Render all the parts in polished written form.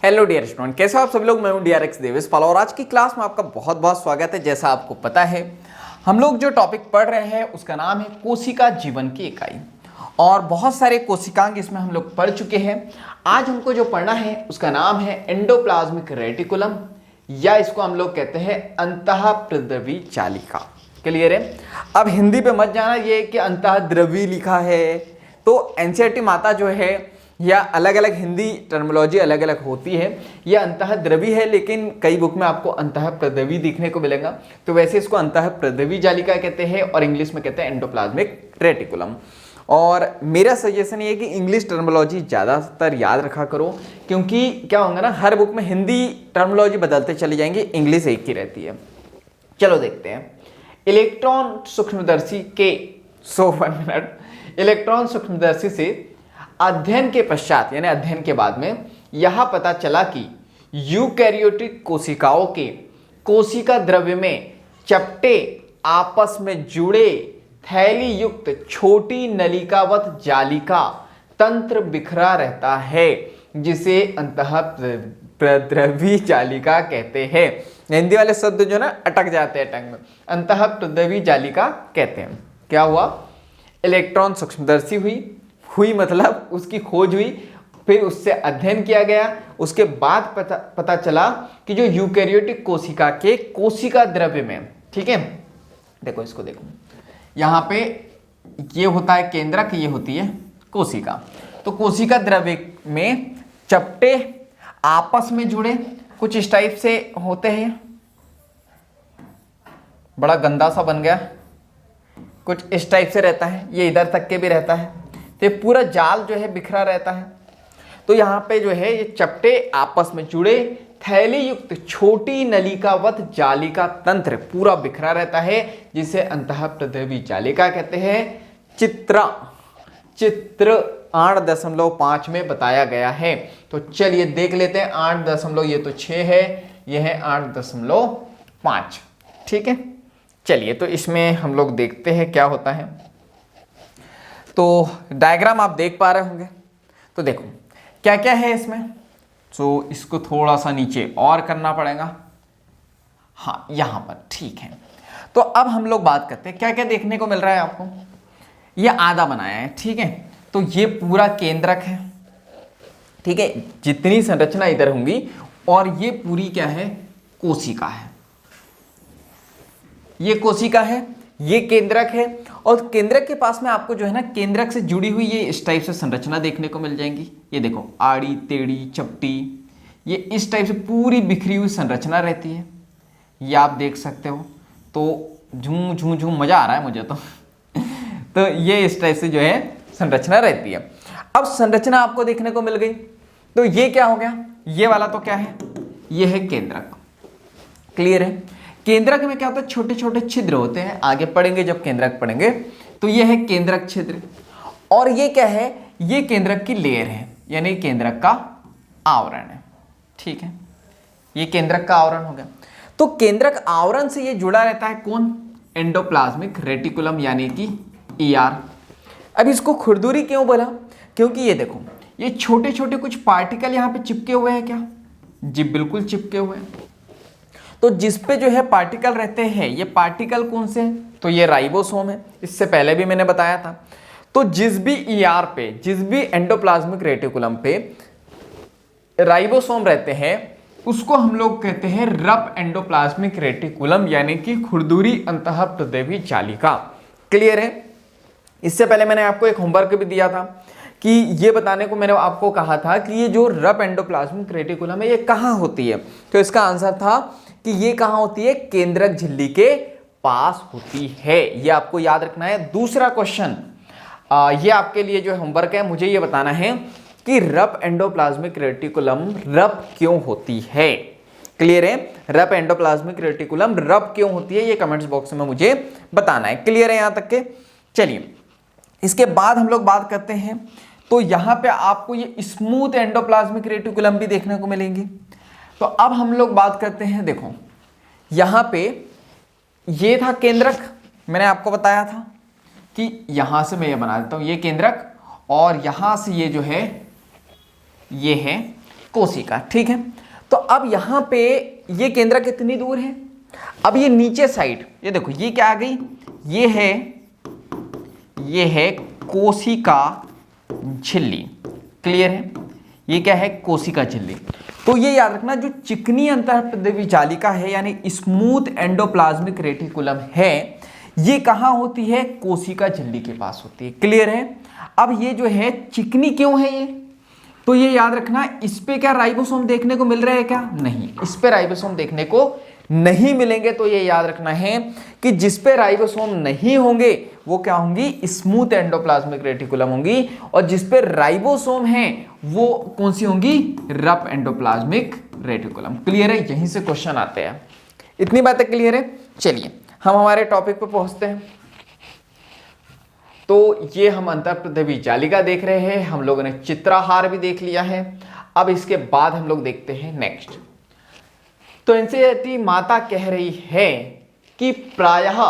Hello dear student, कैसे हो आप सब लोग। मैं हूं DRX देवेशपाल और आज की क्लास में आपका बहुत बहुत स्वागत है। जैसा आपको पता है, हम लोग जो टॉपिक पढ़ रहे हैं उसका नाम है कोशिका जीवन की इकाई, और बहुत सारे कोशिकांग इसमें हम लोग पढ़ चुके हैं। आज हमको जो पढ़ना है उसका नाम है एंडोप्लाज्मिक रेटिकुलम, या इसको हम लोग कहते हैं अंतःप्रद्रवी जालिका। क्लियर है। अब हिंदी पे मत जाना ये कि अंतःद्रवी लिखा है, तो एनसीईआरटी माता जो है या अलग अलग हिंदी टर्मिनोलॉजी अलग अलग होती है। यह अंतःद्रवी है, लेकिन कई बुक में आपको अंतःप्रद्रवी दिखने को मिलेगा। तो वैसे इसको अंतःप्रद्रवी जालिका कहते हैं और इंग्लिश में कहते हैं एंडोप्लाज्मिक रेटिकुलम। और मेरा सजेशन ये है कि इंग्लिश टर्मिनोलॉजी ज़्यादातर याद रखा करो, क्योंकि क्या होगा ना, हर बुक में हिंदी टर्मिनोलॉजी बदलते चली जाएंगी, इंग्लिश एक ही रहती है। चलो देखते हैं। इलेक्ट्रॉन सूक्ष्मदर्शी के 1 मिनट इलेक्ट्रॉन सूक्ष्मदर्शी से अध्ययन के पश्चात यानी अध्ययन के बाद में यह पता चला कि यूकैरियोटिक कोशिकाओं के कोशिका द्रव्य में चपटे आपस में जुड़े थैली युक्त छोटी नलिकावत जालिका तंत्र बिखरा रहता है, जिसे अंतःप्रद्रवी जालिका कहते हैं। हिंदी वाले शब्द जो ना अटक जाते हैं टंग में, अंतःप्रद्रवी जालिका कहते हैं। क्या हुआ, इलेक्ट्रॉन सूक्ष्मदर्शी हुई मतलब उसकी खोज हुई, फिर उससे अध्ययन किया गया, उसके बाद पता चला कि जो यूकैरियोटिक कोशिका के कोशिका द्रव्य में, ठीक है, देखो इसको देखो, यहाँ पे ये होता है केंद्रक, ये होती है कोशिका। तो कोशिका द्रव्य में चपटे आपस में जुड़े कुछ इस टाइप से होते हैं, बड़ा गंदा सा बन गया, कुछ इस टाइप से रहता है, ये इधर तक के भी रहता है, तो ये पूरा जाल जो है बिखरा रहता है। तो यहाँ पे जो है ये चपटे आपस में जुड़े थैली युक्त छोटी नलिकावत जालिका तंत्र पूरा बिखरा रहता है, जिसे अंतःप्रद्रवी जालिका कहते हैं। चित्र 8.5 में बताया गया है। तो चलिए देख लेते हैं। 8 ये तो 6 है, ये है 8.5, ठीक है। चलिए तो इसमें हम लोग देखते हैं क्या होता है। तो डायग्राम आप देख पा रहे होंगे। तो देखो क्या क्या है इसमें। तो इसको थोड़ा सा नीचे और करना पड़ेगा, हाँ यहाँ पर, ठीक है। तो अब हम लोग बात करते हैं क्या क्या देखने को मिल रहा है आपको। ये आधा बनाया है, ठीक है। तो ये पूरा केंद्रक है, ठीक है, जितनी संरचना इधर होंगी, और ये पूरी क्या है, कोशिका है। ये कोशिका है, ये केंद्रक है, और केंद्रक के पास में आपको जो है ना केंद्रक से जुड़ी हुई ये इस टाइप से संरचना देखने को मिल जाएंगी। ये देखो आड़ी टेढ़ी चपटी, ये इस टाइप से पूरी बिखरी हुई संरचना रहती है, ये आप देख सकते हो। तो झूम झूम झूम मजा आ रहा है मुझे तो ये इस टाइप से जो है संरचना रहती है। अब संरचना आपको देखने को मिल गई, तो ये क्या हो गया, ये वाला तो क्या है, ये है केंद्रक। क्लियर है। केंद्रक में क्या होता है, छोटे छोटे छिद्र होते हैं, आगे पढ़ेंगे जब केंद्रक पढ़ेंगे। तो ये है केंद्रक छिद्र, और ये क्या है, ये केंद्रक की लेयर है, यानी केंद्रक का आवरण है, ठीक है। ये केंद्रक का आवरण हो गया। तो केंद्रक आवरण से ये जुड़ा रहता है कौन, एंडोप्लाज्मिक रेटिकुलम यानी कि ER। अब इसको खुरदुरी क्यों बोला, क्योंकि ये देखो ये छोटे छोटे कुछ पार्टिकल यहाँ पे चिपके हुए हैं। क्या जी, बिल्कुल चिपके हुए हैं। तो जिस पे जो है पार्टिकल रहते हैं, ये पार्टिकल कौन से हैं, तो ये राइबोसोम है, इससे पहले भी मैंने बताया था। तो जिस भी ER पे, जिस भी एंडोप्लाज्मिक रेटिकुलम पे राइबोसोम रहते हैं, उसको हम लोग कहते हैं रफ एंडोप्लाज्मिक रेटिकुलम, यानी कि खुरदुरी अंतःप्रद्रवी जालिका। क्लियर है। इससे पहले मैंने आपको एक होमवर्क भी दिया था कि ये बताने को मैंने आपको कहा था कि ये जो रफ एंडोप्लाज्मिक रेटिकुलम है ये कहाँ होती है। तो इसका आंसर था कि ये कहाँ होती है, केंद्रक झिल्ली के पास होती है। ये आपको याद रखना है। दूसरा क्वेश्चन, ये आपके लिए जो होमवर्क है, मुझे ये बताना है कि रफ एंडोप्लाज्मिक रेटिकुलम रफ क्यों होती है। क्लियर है। रफ एंडोप्लाज्मिक रेटिकुलम रफ क्यों होती है, ये कमेंट्स बॉक्स में मुझे बताना है। क्लियर है यहां तक के। चलिए इसके बाद हम लोग बात करते हैं। तो यहां पे आपको ये स्मूथ एंडोप्लाज्मिक रेटिकुलम भी देखने को मिलेंगी। तो अब हम लोग बात करते हैं, देखो यहां पे ये था केंद्रक, मैंने आपको बताया था कि कि यहां से मैं ये बना देता हूं, ये केंद्रक, और यहां से ये जो है ये है कोशिका, ठीक है। तो अब यहां पे ये केंद्रक कितनी दूर है, अब ये नीचे साइड, ये देखो ये क्या आ गई, ये है कोशिका झिल्ली, क्लियर है, ये क्या है कोशिका झिल्ली। तो ये याद रखना, जो चिकनी अंतःप्रदेवी जालिका है यानी स्मूथ एंडोप्लाज्मिक रेटिकुलम है, ये कहां होती है, कोशिका झिल्ली के पास होती है, क्लियर है। अब ये जो है चिकनी क्यों है ये, तो ये याद रखना, इस पे क्या राइबोसोम देखने को मिल रहे हैं क्या, नहीं, इस पे राइबोसोम देखने को नहीं मिलेंगे। तो ये याद रखना है कि जिस पे राइबोसोम नहीं होंगे वो क्या होंगी, स्मूथ एंडोप्लाज्मिक रेटिकुलम होंगी, और जिस पे राइबोसोम है वो कौन सी होंगी, रफ एंडोप्लाज्मिक रेटिकुलम, क्लियर है। यहीं से क्वेश्चन आते हैं, इतनी बातें क्लियर है। चलिए हम हमारे टॉपिक पे पहुंचते हैं। तो ये हम अंतःप्रदेवी जालिका देख रहे हैं, हम लोगों ने चित्राहार भी देख लिया है। अब इसके बाद हम लोग देखते हैं नेक्स्ट। तो एनसीईआरटी माता कह रही है कि प्रायः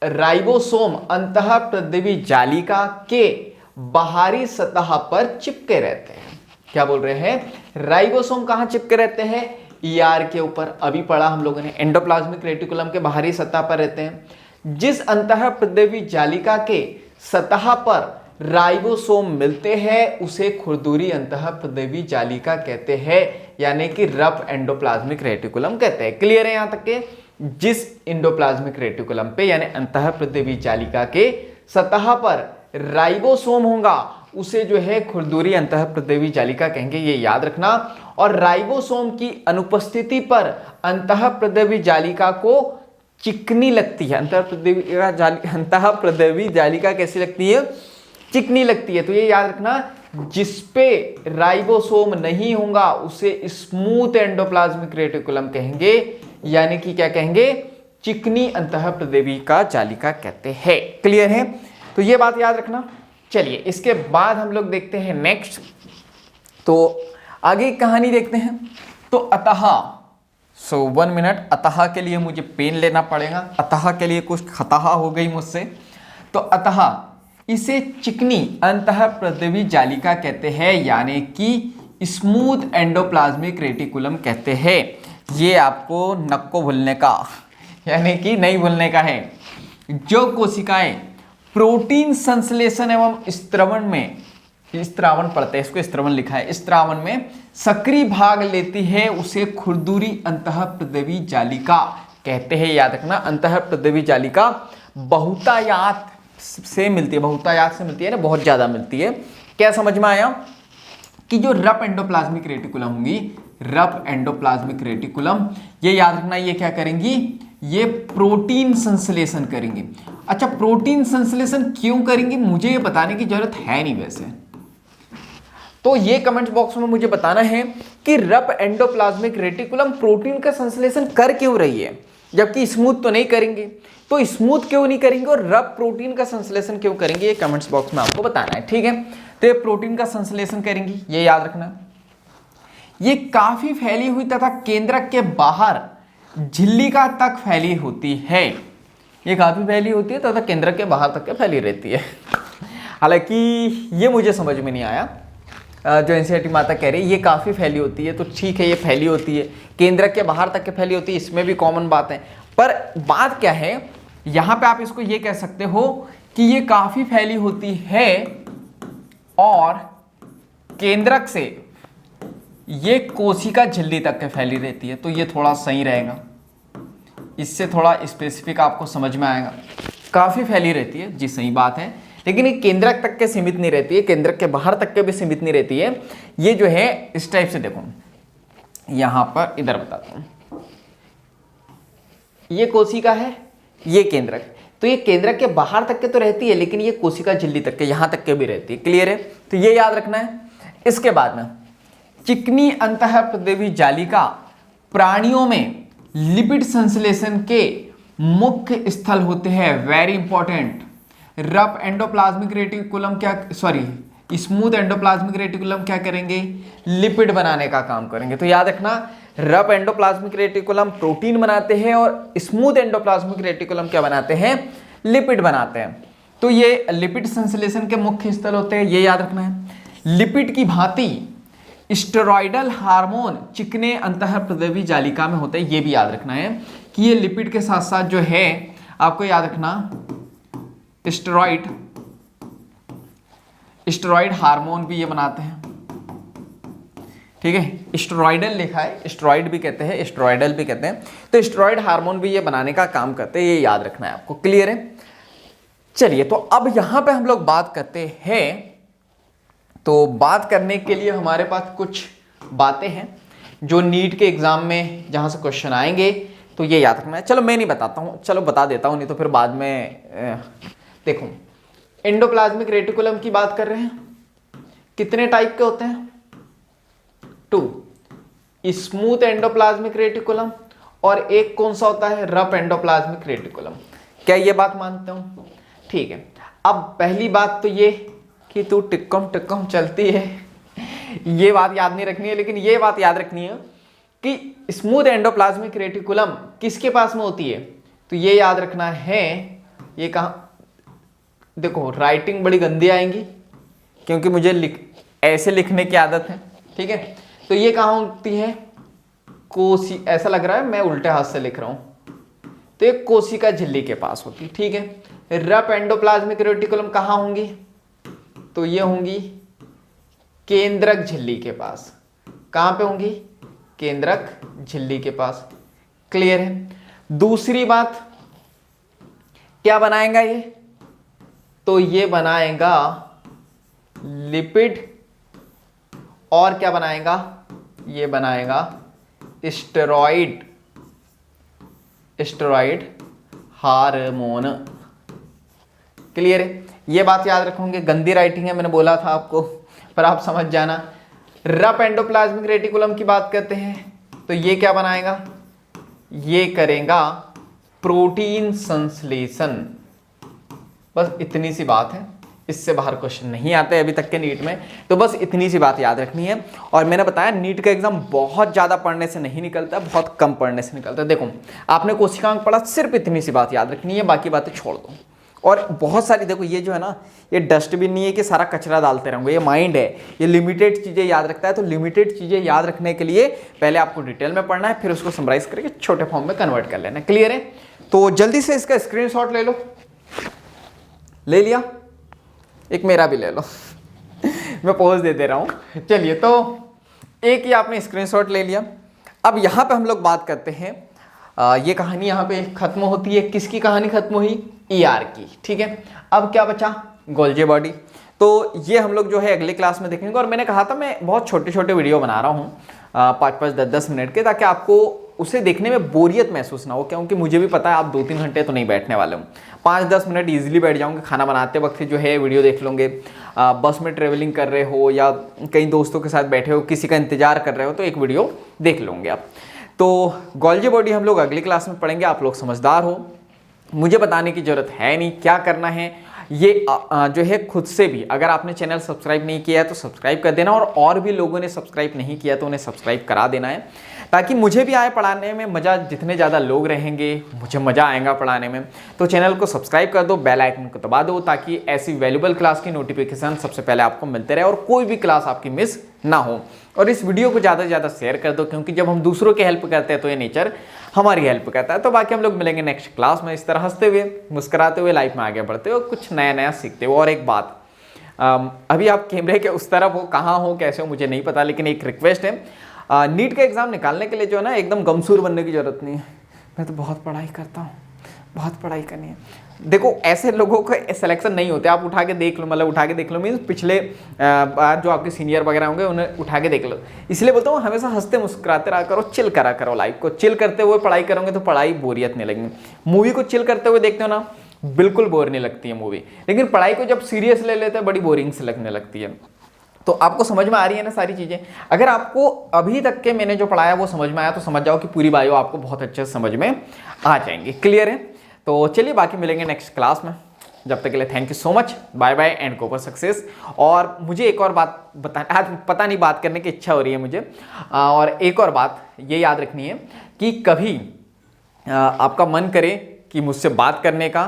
राइबोसोम अंतःप्रदेवी जालिका के बाहरी सतह पर चिपके रहते हैं। क्या बोल रहे हैं, राइबोसोम कहां चिपके रहते हैं, ईआर के ऊपर, अभी पढ़ा हम लोगों ने, एंडोप्लाज्मिक रेटिकुलम के बाहरी सतह पर रहते हैं। जिस अंतःप्रदेवी जालिका के सतह पर राइबोसोम मिलते हैं उसे खुरदुरी अंतःप्रदेवी जालिका कहते हैं, यानी कि रफ एंडोप्लाज्मिक रेटिकुलम कहते हैं, क्लियर है यहां तक के। जिस एंडोप्लाज्मिक रेटिकुलम पे यानी अंतःप्रदेवी जालिका के सतह पर राइबोसोम होगा उसे जो है खुरदुरी अंतःप्रदेवी जालिका कहेंगे, ये याद रखना। और राइबोसोम की अनुपस्थिति पर अंतःप्रदेवी जालिका को चिकनी लगती है, अंतःप्रदेवी जालिका कैसी लगती है, चिकनी लगती है। तो ये याद रखना, जिसपे राइबोसोम नहीं होगा उसे स्मूथ एंडोप्लाज्मिक रेटिकुलम कहेंगे, यानी कि क्या कहेंगे, चिकनी अंतःप्रदेवी का जालिका कहते हैं, क्लियर है। तो ये बात याद रखना। चलिए इसके बाद हम लोग देखते हैं नेक्स्ट। तो आगे कहानी देखते हैं। तो अतः, सो 1 मिनट, अतः के लिए मुझे पेन लेना पड़ेगा, अतः के लिए कुछ खता हो गई मुझसे। तो अतः इसे चिकनी अंतःप्रदेवी जालिका कहते हैं, यानी कि स्मूथ एंडोप्लाज्मिक रेटिकुलम कहते हैं। ये आपको नक्को भूलने का, यानी कि नहीं भूलने का है। जो कोशिकाएं प्रोटीन संश्लेषण एवं स्त्रवण में, स्त्रावण पढ़ते हैं इसको, स्त्रवण लिखा है, स्त्रावण में सक्रिय भाग लेती है उसे खुरदुरी अंतःप्रदेवी जालिका कहते हैं, याद रखना। अंतःप्रदेवी जालिका बहुतायात से मिलती है, बहुतायात से मिलती है ना, बहुत ज्यादा मिलती है। क्या समझ में आया कि जो रफ एंडोप्लाज्मिक रेटिकुलम होंगी, रफ एंडोप्लाज्मिक रेटिकुलम, ये याद रखना, ये क्या करेंगी, ये प्रोटीन संश्लेषण करेंगे। अच्छा, प्रोटीन संश्लेषण क्यों करेंगे मुझे ये बताने की जरूरत है नहीं वैसे, तो ये कमेंट बॉक्स में मुझे बताना है कि रफ एंडोप्लाज्मिक रेटिकुलम प्रोटीन का संश्लेषण कर क्यों रही है, जबकि स्मूथ तो नहीं करेंगे। तो स्मूथ क्यों नहीं करेंगे और रफ प्रोटीन का संश्लेषण क्यों करेंगे, ये कमेंट्स बॉक्स में आपको बताना है, ठीक है। तो ये प्रोटीन का संश्लेषण करेंगी, ये याद रखना। ये काफी फैली हुई तथा केंद्रक के बाहर झिल्लिका तक फैली होती है। ये काफी फैली होती है तथा केंद्रक के बाहर तक के फैली रहती है। हालांकि ये मुझे समझ में नहीं आया, जो एनसीईआरटी माता कह रही है ये काफी फैली होती है, तो ठीक है, ये फैली होती है, केंद्रक के बाहर तक के फैली होती है, इसमें भी कॉमन बात है। पर बात क्या है, यहां पे आप इसको ये कह सकते हो कि ये काफी फैली होती है और केंद्रक से ये कोशिका झिल्ली तक के फैली रहती है, तो ये थोड़ा सही रहेगा, इससे थोड़ा स्पेसिफिक आपको समझ में आएगा। काफी फैली रहती है जी, सही बात है, लेकिन ये केंद्रक तक के सीमित नहीं रहती है, केंद्रक के बाहर तक के भी सीमित नहीं रहती है। ये जो है इस टाइप से, देखो यहां पर, इधर बताता हूं, ये कोशिका है, ये केंद्रक, तो ये केंद्रक के बाहर तक के तो रहती है, लेकिन ये कोशिका झिल्ली तक के, यहां तक के भी रहती है, क्लियर है। तो ये याद रखना है। इसके बाद में चिकनी अंतःप्रदेवी जालिका प्राणियों में लिपिड संश्लेषण के मुख्य स्थल होते हैं, very important. Rough endoplasmic reticulum क्या, सॉरी स्मूथ एंडोप्लाज्मिक रेटिकुलम क्या करेंगे, लिपिड बनाने का काम करेंगे। तो याद रखना, रफ एंडोप्लाज्मिक रेटिकुलम प्रोटीन बनाते हैं और स्मूथ एंडोप्लाज्मिक रेटिकुलम क्या बनाते हैं, लिपिड बनाते हैं। तो ये लिपिड संश्लेषण के मुख्य स्थल होते हैं, ये याद रखना है। लिपिड की भांति स्टेरॉयडल हार्मोन चिकने अंतःप्रद्रवी जालिका में होते हैं, ये भी याद रखना है कि ये लिपिड के साथ साथ जो है आपको याद रखना स्टेरॉयड हार्मोन भी ये बनाते हैं, ठीक है। स्टेरॉयडल लिखा है, स्टेरॉयड भी कहते हैं, स्टेरॉयडल भी कहते हैं, तो स्टेरॉयड हार्मोन भी ये बनाने का काम करते हैं, ये याद रखना है आपको। क्लियर है? चलिए, तो अब यहां पे हम लोग बात करते हैं। तो बात करने के लिए हमारे पास कुछ बातें हैं जो नीट के एग्जाम में जहां से क्वेश्चन आएंगे, तो ये याद रखना है। चलो मैं नहीं बताता हूं, चलो बता देता हूं, नहीं तो फिर बाद में देखो, एंडोप्लाज्मिक रेटिकुलम की बात कर रहे हैं, कितने टाइप के होते हैं? 2, स्मूथ एंडोप्लाज्मिक रेटिकुलम, और एक कौन सा होता है? Rough endoplasmic reticulum. क्या ये बात मानते हो? ठीक है। अब पहली बात तो ये कि तू टिक्कम चलती है, ये बात याद नहीं रखनी है, लेकिन ये बात याद रखनी है कि स्मूथ एंडोप्लाज्मिक रेटिकुलम किसके पास में होती है, तो ये याद रखना है। ये कहाँ? देखो, राइटिंग बड़ी गंदी आएंगी क्योंकि मुझे ऐसे लिखने की आदत है, ठीक है। तो ये कहाँ होती है? कोसी, ऐसा लग रहा है मैं उल्टे हाथ से लिख रहा हूं, तो ये कोशिका झिल्ली के पास होती, ठीक है। रफ एंडोप्लाज्मिक रेटिकुलम कहाँ होंगी? तो ये होंगी केंद्रक झिल्ली के पास। कहां पे होंगी? केंद्रक झिल्ली के पास। क्लियर है? दूसरी बात, क्या बनाएगा ये? तो ये बनाएगा लिपिड, और क्या बनाएगा? ये बनाएगा स्टेरॉइड हार्मोन। क्लियर है? ये बात याद रखोगे, गंदी राइटिंग है, मैंने बोला था आपको, पर आप समझ जाना। रफ एंडोप्लाज्मिक रेटिकुलम की बात करते हैं, तो ये क्या बनाएगा? ये करेगा प्रोटीन संश्लेषण। बस इतनी सी बात है, इससे बाहर क्वेश्चन नहीं आते अभी तक के नीट में, तो बस इतनी सी बात याद रखनी है। और मैंने बताया नीट का एग्जाम बहुत ज्यादा पढ़ने से नहीं निकलता, बहुत कम पढ़ने से निकलता है। देखो, आपने कोशिकांक पढ़ा, सिर्फ इतनी सी बात याद रखनी है, बाकी बातें छोड़ दो। और बहुत सारी, देखो ये जो है ना, ये डस्टबिन नहीं है कि सारा कचरा डालते रहोगे, ये माइंड है, ये लिमिटेड चीज़ें याद रखता है। तो लिमिटेड चीज़ें याद रखने के लिए पहले आपको डिटेल में पढ़ना है, फिर उसको समराइज करके छोटे फॉर्म में कन्वर्ट कर लेना है। क्लियर है? तो जल्दी से इसका स्क्रीनशॉट ले लो। ले लिया? एक मेरा भी ले लो मैं पोज दे रहा हूँ। चलिए, तो एक ही आपने स्क्रीनशॉट ले लिया। अब यहाँ पे हम लोग बात करते हैं, ये कहानी यहाँ पे खत्म होती है। किसकी कहानी खत्म हुई? ER की, ठीक है। अब क्या बचा? Golgi body. तो ये हम लोग जो है अगले क्लास में देखेंगे। और मैंने कहा था मैं बहुत छोटे छोटे वीडियो बना रहा हूँ, 5-5, 10-10 मिनट के, ताकि आपको उसे देखने में बोरियत महसूस ना हो, क्योंकि मुझे भी पता है आप 2-3 घंटे तो नहीं बैठने वाले हो। 5-10 मिनट ईजिली बैठ जाओगे, खाना बनाते वक्त जो है वीडियो देख लोगे, बस में ट्रेवलिंग कर रहे हो या कई दोस्तों के साथ बैठे हो, किसी का इंतजार कर रहे हो, तो एक वीडियो देख लोगे आप। तो गोल्जी बॉडी हम लोग अगली क्लास में पढ़ेंगे। आप लोग समझदार हो, मुझे बताने की जरूरत है नहीं क्या करना है। ये जो है खुद से भी, अगर आपने चैनल सब्सक्राइब नहीं किया है तो सब्सक्राइब कर देना, और भी लोगों ने सब्सक्राइब नहीं किया तो उन्हें सब्सक्राइब करा देना है, ताकि मुझे भी आए पढ़ाने में मज़ा। जितने ज़्यादा लोग रहेंगे मुझे मज़ा आएगा पढ़ाने में। तो चैनल को सब्सक्राइब कर दो, बेल आइकन को दबा दो, ताकि ऐसी वैल्यूबल क्लास की नोटिफिकेशन सबसे पहले आपको मिलते रहे और कोई भी क्लास आपकी मिस ना हो। और इस वीडियो को ज़्यादा से ज़्यादा शेयर कर दो, क्योंकि जब हम दूसरों की हेल्प करते हैं तो ये नेचर हमारी हेल्प करता है। तो बाकी हम लोग मिलेंगे नेक्स्ट क्लास में, इस तरह हंसते हुए मुस्कुराते हुए लाइफ में आगे बढ़ते हो, कुछ नया नया सीखते हो। और एक बात, अभी आप कैमरे के उस तरफ हो, कहाँ हो, कैसे हो मुझे नहीं पता, लेकिन एक रिक्वेस्ट है, नीट का एग्ज़ाम निकालने के लिए जो है ना, एकदम गमसूर बनने की ज़रूरत नहीं है। मैं तो बहुत पढ़ाई करता हूँ, बहुत पढ़ाई करनी है। देखो, ऐसे लोगों का सिलेक्शन नहीं होते। आप उठा के देख लो, मतलब उठा के देख लो मीन्स पिछले बार जो आपके सीनियर वगैरह होंगे उन्हें उठा के देख लो। इसलिए बोलता हूँ हमेशा हंसते मुस्कुराते रहा करो, चिल करा करो। लाइफ को चिल करते हुए पढ़ाई करोगे तो पढ़ाई बोरियत नहीं लगेगी। मूवी को चिल करते हुए देखते हो ना, बिल्कुल बोर नहीं लगती है मूवी, लेकिन पढ़ाई को जब सीरियस ले लेते हैं बड़ी बोरिंग से लगने लगती है। तो आपको समझ में आ रही है ना सारी चीज़ें? अगर आपको अभी तक के मैंने जो पढ़ाया वो समझ में आया तो समझ जाओ कि पूरी बायो आपको बहुत अच्छे से समझ में आ जाएंगी। क्लियर है? तो चलिए, बाकी मिलेंगे नेक्स्ट क्लास में। जब तक के लिए thank you so much, bye bye and go for success. और मुझे एक और बात आज पता नहीं, बात करने की इच्छा हो रही है मुझे। और एक और बात ये याद रखनी है कि कभी आपका मन करे कि मुझसे बात करने का,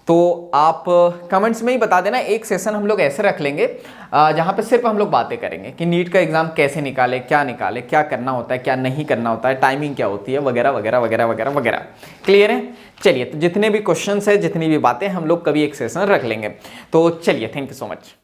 तो आप कमेंट्स में ही बता देना। एक सेशन हम लोग ऐसे रख लेंगे जहाँ पे सिर्फ हम लोग बातें करेंगे कि नीट का एग्जाम कैसे निकाले, क्या करना होता है, क्या नहीं करना होता है, टाइमिंग क्या होती है, वगैरह वगैरह वगैरह वगैरह वगैरह। क्लियर है? चलिए, तो जितने भी क्वेश्चंस है, जितनी भी बातें, हम लोग कभी एक सेशन रख लेंगे। तो चलिए, थैंक यू सो मच।